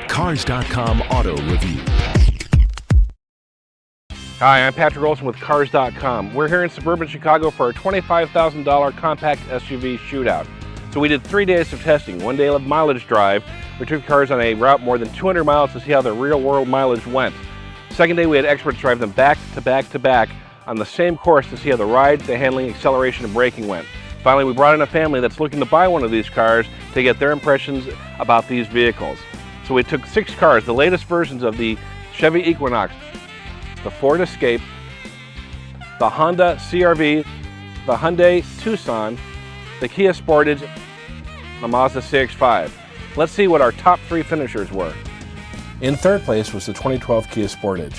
Cars.com Auto Review. Hi, I'm Patrick Olson with Cars.com. We're here in suburban Chicago for our $25,000 Compact SUV Shootout. So we did 3 days of testing, 1 day of mileage drive. We took cars on a route more than 200 miles to see how the real world mileage went. Second day we had experts drive them back to back to back on the same course to see how the ride, the handling, acceleration, and braking went. Finally, we brought in a family that's looking to buy one of these cars to get their impressions about these vehicles. So we took 6 cars, the latest versions of the Chevy Equinox, the Ford Escape, the Honda CR-V, the Hyundai Tucson, the Kia Sportage, the Mazda CX5. Let's see what our top 3 finishers were. In third place was the 2012 Kia Sportage.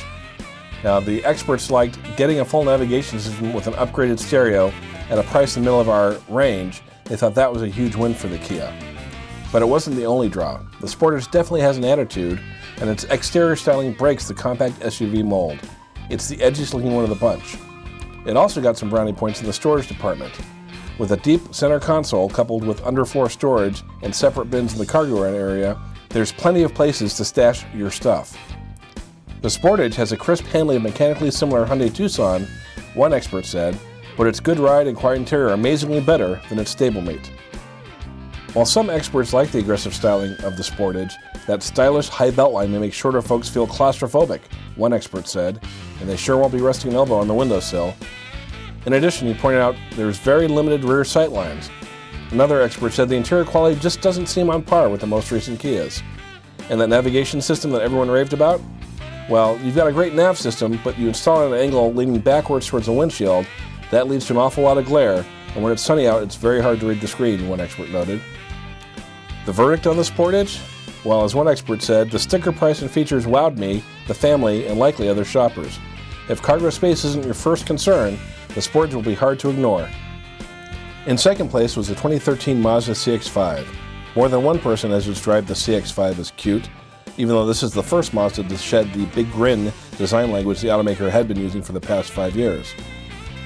Now, the experts liked getting a full navigation system with an upgraded stereo at a price in the middle of our range. They thought that was a huge win for the Kia. But it wasn't the only draw. The Sportage definitely has an attitude, and its exterior styling breaks the compact SUV mold. It's the edgiest looking one of the bunch. It also got some brownie points in the storage department. With a deep center console coupled with underfloor storage and separate bins in the cargo area, there's plenty of places to stash your stuff. The Sportage has a crisp handling of mechanically similar Hyundai Tucson, one expert said, but its good ride and quiet interior are amazingly better than its stablemate. While some experts like the aggressive styling of the Sportage, that stylish high beltline may make shorter folks feel claustrophobic, one expert said, and they sure won't be resting an elbow on the windowsill. In addition, he pointed out there's very limited rear sight lines. Another expert said the interior quality just doesn't seem on par with the most recent Kias. And that navigation system that everyone raved about? Well, you've got a great nav system, but you install it at an angle leaning backwards towards the windshield. That leads to an awful lot of glare, and when it's sunny out, it's very hard to read the screen, one expert noted. The verdict on the Sportage? Well, as one expert said, the sticker price and features wowed me, the family, and likely other shoppers. If cargo space isn't your first concern, the Sportage will be hard to ignore. In second place was the 2013 Mazda CX5. More than one person has described the CX5 as cute, even though this is the first Mazda to shed the big grin design language the automaker had been using for the past 5 years.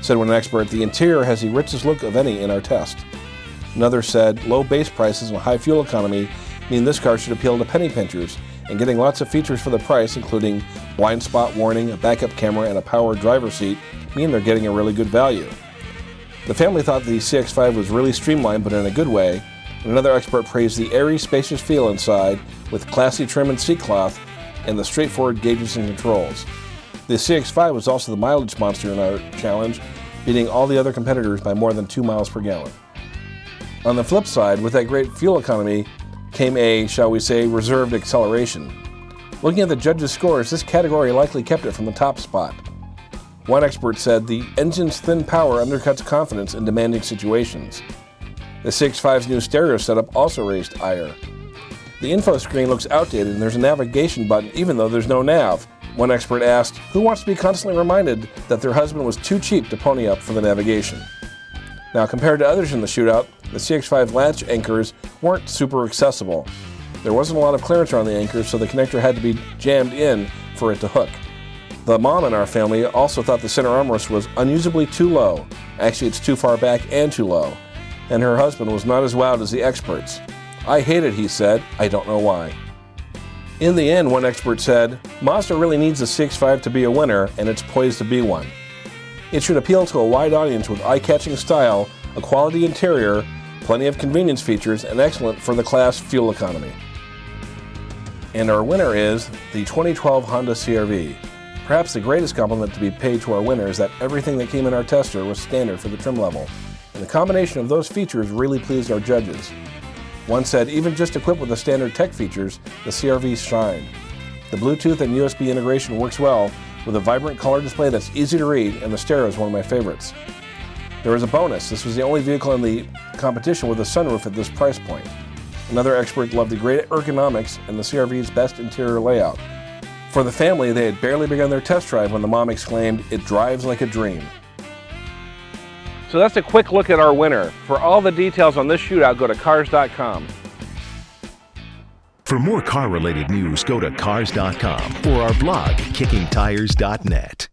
Said one expert, the interior has the richest look of any in our test. Another said, low base prices and high fuel economy mean this car should appeal to penny pinchers, and getting lots of features for the price, including blind spot warning, a backup camera, and a power driver's seat, mean they're getting a really good value. The family thought the CX5 was really streamlined, but in a good way, and another expert praised the airy, spacious feel inside with classy trim and seat cloth and the straightforward gauges and controls. The CX5 was also the mileage monster in our challenge, beating all the other competitors by more than 2 miles per gallon. On the flip side, with that great fuel economy came a, shall we say, reserved acceleration. Looking at the judges' scores, this category likely kept it from the top spot. One expert said the engine's thin power undercuts confidence in demanding situations. The CX5's new stereo setup also raised ire. The info screen looks outdated and there's a navigation button even though there's no nav. One expert asked, who wants to be constantly reminded that their husband was too cheap to pony up for the navigation? Now, compared to others in the shootout, the CX5 latch anchors weren't super accessible. There wasn't a lot of clearance around the anchors, so the connector had to be jammed in for it to hook. The mom in our family also thought the center armrest was unusably too low. Actually, it's too far back and too low. And her husband was not as wowed as the experts. I hate it, he said. I don't know why. In the end, one expert said, Mazda really needs the CX5 to be a winner, and it's poised to be one. It should appeal to a wide audience with eye-catching style, a quality interior, plenty of convenience features, and excellent for-the-class fuel economy. And our winner is the 2012 Honda CR-V. Perhaps the greatest compliment to be paid to our winner is that everything that came in our tester was standard for the trim level, and the combination of those features really pleased our judges. One said, even just equipped with the standard tech features, the CR-V shined. The Bluetooth and USB integration works well, with a vibrant color display that's easy to read, and the stereo is one of my favorites. There was a bonus. This was the only vehicle in the competition with a sunroof at this price point. Another expert loved the great ergonomics and the CR-V's best interior layout. For the family, they had barely begun their test drive when the mom exclaimed, "It drives like a dream." So that's a quick look at our winner. For all the details on this shootout, go to Cars.com. For more car-related news, go to Cars.com or our blog, KickingTires.net.